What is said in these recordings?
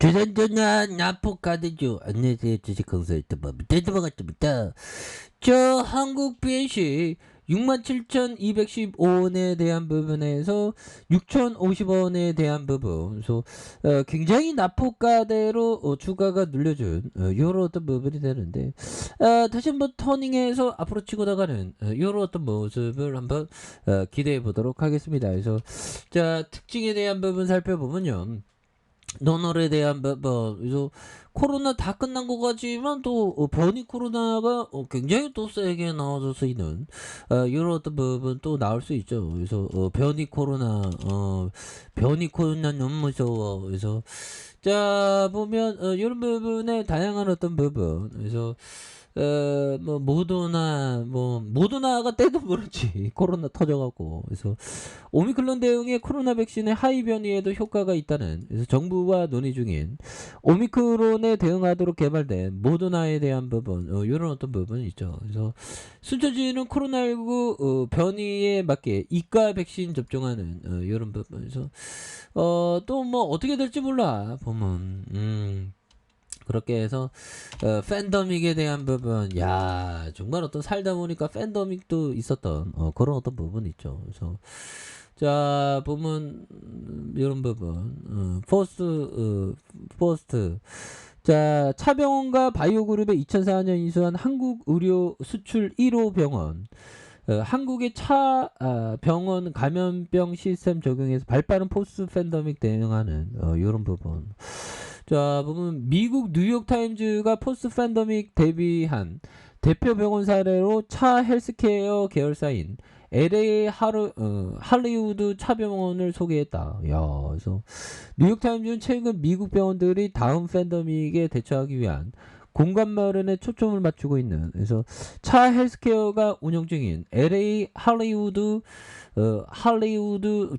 주전전화 나포카드죠. 안녕하세요. 주식 컨설턴트 대드버가입니다. 저 한국 BNC 67,215원에 대한 부분에서 6,050원에 대한 부분, 그래서 굉장히 나포가대로 주가가 눌려준 요런 어떤 부분이 되는데, 다시 한번 터닝해서 앞으로 치고 나가는 요런 어떤 모습을 한번 기대해 보도록 하겠습니다. 그래서 자, 특징에 대한 부분 살펴보면요. 노널에 대한 그래서 코로나 다 끝난 것 같지만 또 변이 코로나가 굉장히 또 세게 나와서 있는 이런 어떤 부분 또 나올 수 있죠. 그래서 변이 코로나 너무 무서워. 그래서 자 보면 이런 부분에 다양한 어떤 부분, 그래서 모더나가 때도 모르지 코로나 터져갖고. 그래서 오미크론 대응의 코로나 백신의 하이 변이에도 효과가 있다는, 그래서 정부와 논의 중인 오미크론에 대응하도록 개발된 모더나에 대한 부분, 이런 어떤 부분이 있죠. 그래서 순천지는 코로나19 변이에 맞게 이가 백신 접종하는 이런 부분에서 또 뭐 어떻게 될지 몰라 보면. 그렇게 해서 팬더믹에 대한 부분, 야 정말 어떤 살다 보니까 팬더믹도 있었던 그런 어떤 부분이 있죠. 그래서 자 보면 이런 부분, 포스트 자 차병원과 바이오그룹의 2004년 인수한 한국 의료 수출 1호 병원, 한국의 병원 감염병 시스템 적용해서 발빠른 포스트 팬더믹 대응하는 이런 부분. 자 보면 미국 뉴욕타임즈가 포스트 팬더믹 대비한 대표 병원 사례로 차 헬스케어 계열사인 LA 할리우드 차병원을 소개했다. 야, 그래서 뉴욕타임즈는 최근 미국 병원들이 다음 팬더믹에 대처하기 위한 공간 마련에 초점을 맞추고 있는, 그래서 차 헬스케어가 운영 중인 LA 할리우드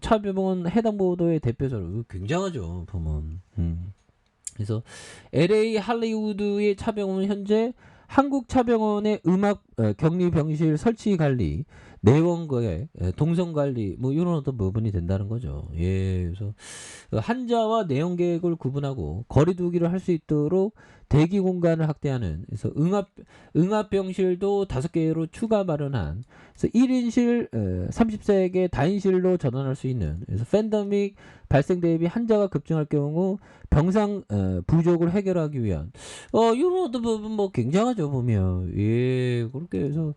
차병원 해당 보도의 대표자로 굉장하죠 보면. 그래서 LA 할리우드의 차병원은 현재 한국 차병원의 음악 격리 병실 설치 관리, 내원 계획, 동선 관리 뭐 이런 어떤 부분이 된다는 거죠. 예, 그래서 환자와 내원 계획을 구분하고 거리두기를 할 수 있도록 대기 공간을 확대하는, 그래서 응압 병실도 5개로 추가 마련한, 그래서 1인실 30세에게 다인실로 전환할 수 있는, 그래서 팬데믹 발생 대비 환자가 급증할 경우 병상 부족을 해결하기 위한 이런 어떤 부분 뭐 굉장하죠 보면. 예, 그렇게 해서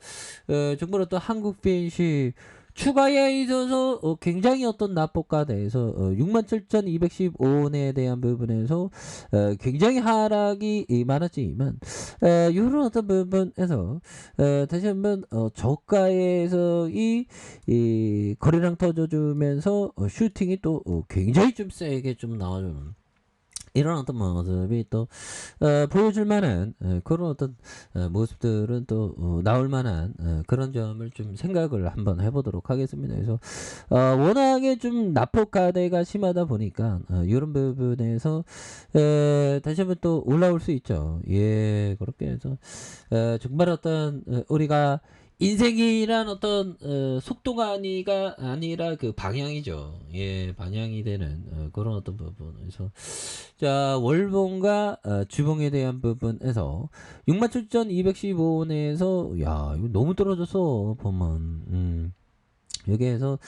정말 어떤 한국 BNC 추가에 있어서 굉장히 어떤 납법가 대해서 67,215원에 대한 부분에서 굉장히 하락이 많았지만 이런 어떤 부분에서 다시 한번 저가에서 이 거래량 터져주면서 슈팅이 또 굉장히 좀 세게 좀 나와주는 이런 어떤 모습이 또 보여줄 만한 그런 어떤 모습들은 또 나올 만한 그런 점을 좀 생각을 한번 해보도록 하겠습니다. 그래서 워낙에 좀 납폭가대가 심하다 보니까 이런 부분에서 다시 한번 또 올라올 수 있죠. 예, 그렇게 해서 정말 어떤 우리가 인생이란 어떤 속도가 아니라 그 방향이죠. 예, 방향이 되는 그런 어떤 부분. 그래서 자 월봉과 주봉에 대한 부분에서 67,215원에서 야 이거 너무 떨어졌어 보면. 여기에서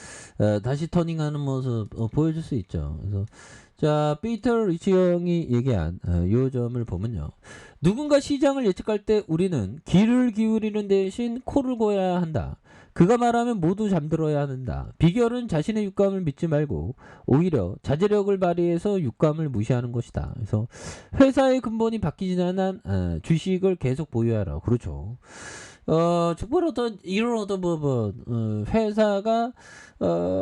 다시 터닝하는 모습 보여줄 수 있죠. 그래서 자 피터 리치 형이 얘기한 요 점을 보면요. 누군가 시장을 예측할 때 우리는 귀를 기울이는 대신 코를 고야 한다. 그가 말하면 모두 잠들어야 한다. 비결은 자신의 육감을 믿지 말고 오히려 자제력을 발휘해서 육감을 무시하는 것이다. 그래서 회사의 근본이 바뀌지 않은 주식을 계속 보유하라. 그렇죠. 정말 어떤 이런 어떤 부분, 회사가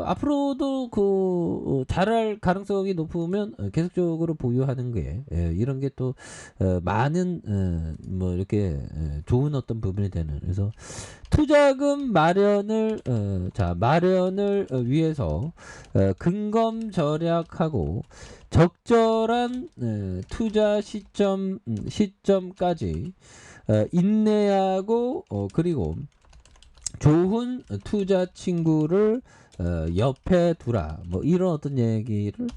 앞으로도 잘할 가능성이 높으면 계속적으로 보유하는 게 이런 게 또 많은 뭐 이렇게 좋은 어떤 부분이 되는, 그래서 투자금 마련을 위해서 근검 절약하고 적절한 투자 시점까지 인내하고 그리고 좋은 투자 친구를 옆에 두라. 뭐 이런 어떤 얘기를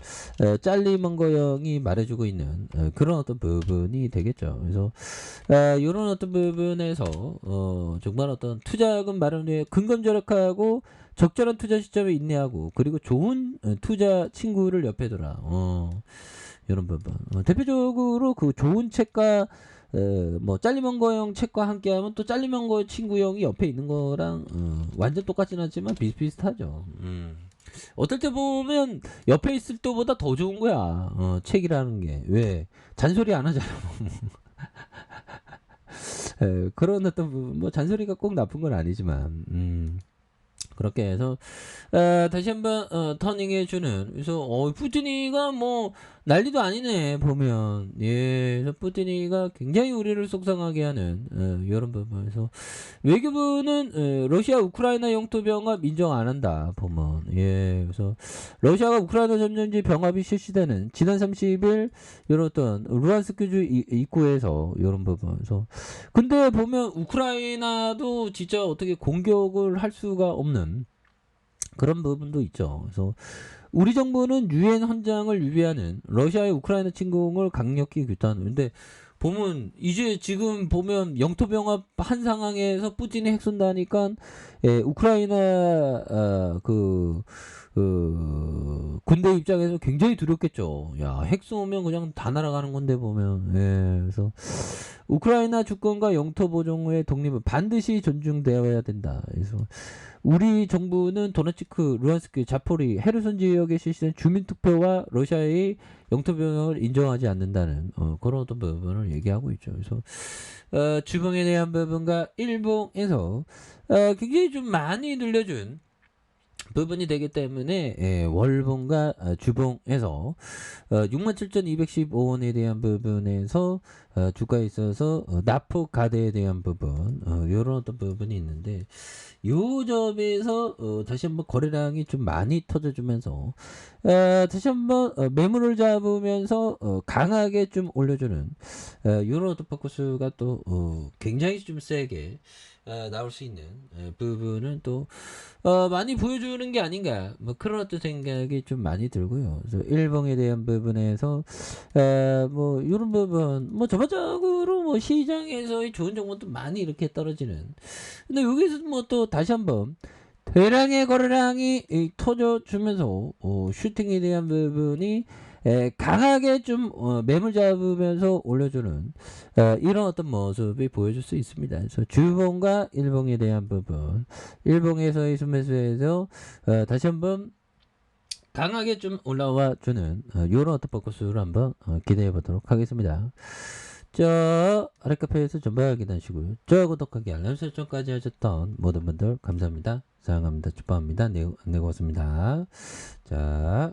짤리먼거 형이 말해주고 있는 그런 어떤 부분이 되겠죠. 그래서 이런 어떤 부분에서 정말 어떤 투자금 마련에 근검절약하고 적절한 투자 시점에 인내하고 그리고 좋은 투자 친구를 옆에 두라. 이런 부분. 대표적으로 그 좋은 책과 뭐 짤리먼거형 책과 함께하면 또 짤리먼거 친구형이 옆에 있는 거랑 완전 똑같진 않지만 비슷비슷하죠. 어떨 때 보면 옆에 있을 때보다 더 좋은 거야. 책이라는 게. 왜? 잔소리 안 하잖아. 그런 어떤 부분, 뭐 잔소리가 꼭 나쁜 건 아니지만 그렇게 해서 다시 한번 터닝해주는. 그래서 푸티니가 뭐 난리도 아니네 보면. 예, 그래서 푸티니가 굉장히 우리를 속상하게 하는 이런 부분에서 외교부는 러시아 우크라이나 영토 병합 인정 안 한다 보면. 예, 그래서 러시아가 우크라이나 점령지 병합이 실시되는 지난 30일 이런 어떤 루안스크주 입구에서 이런 부분에서 근데 보면 우크라이나도 진짜 어떻게 공격을 할 수가 없는 그런 부분도 있죠. 그래서 우리 정부는 유엔 헌장을 위배하는 러시아의 우크라이나 침공을 강력히 규탄. 근데 보면 이제 지금 보면 영토 병합 한 상황에서 푸틴이 핵 쏜다니까 우크라이나 군대 입장에서 굉장히 두렵겠죠. 야, 핵 쏘면 그냥 다 날아가는 건데 보면. 예, 그래서 우크라이나 주권과 영토 보존의 독립은 반드시 존중되어야 된다. 그래서 우리 정부는 도네츠크, 루안스크, 자포리, 헤르손 지역에 실시된 주민투표와 러시아의 영토 병역을 인정하지 않는다는 그런 어떤 부분을 얘기하고 있죠. 그래서 주봉에 대한 부분과 일봉에서 굉장히 좀 많이 늘려준 부분이 되기 때문에 월봉과 주봉에서 67,215원에 대한 부분에서 주가에 있어서 납폭 가대에 대한 부분 이런 어떤 부분이 있는데 요 점에서 다시 한번 거래량이 좀 많이 터져주면서 다시 한번 매물을 잡으면서 강하게 좀 올려주는 이런 어떤 포커스가 또 굉장히 좀 세게 나올 수 있는 부분은 또 많이 보여주는 게 아닌가 뭐 그런 어떤 생각이 좀 많이 들고요. 그래서 일봉에 대한 부분에서 뭐 이런 부분 뭐 전반적으로 뭐 시장에서의 좋은 정보도 많이 이렇게 떨어지는. 근데 여기서 뭐 또 다시 한번 대량의 거래량이 터져주면서 슈팅에 대한 부분이 강하게 좀 매물 잡으면서 올려주는 이런 어떤 모습이 보여줄 수 있습니다. 그래서 주봉과 일봉에 대한 부분, 일봉에서의 순매수에서 다시 한번 강하게 좀 올라와 주는 이런 어떤 포커스를 한번 기대해 보도록 하겠습니다. 저 아랫카페에서 전부 확인하시고요. 저 구독하기 알람 설정까지 하셨던 모든 분들 감사합니다. 사랑합니다. 축복합니다. 네, 고맙습니다. 자.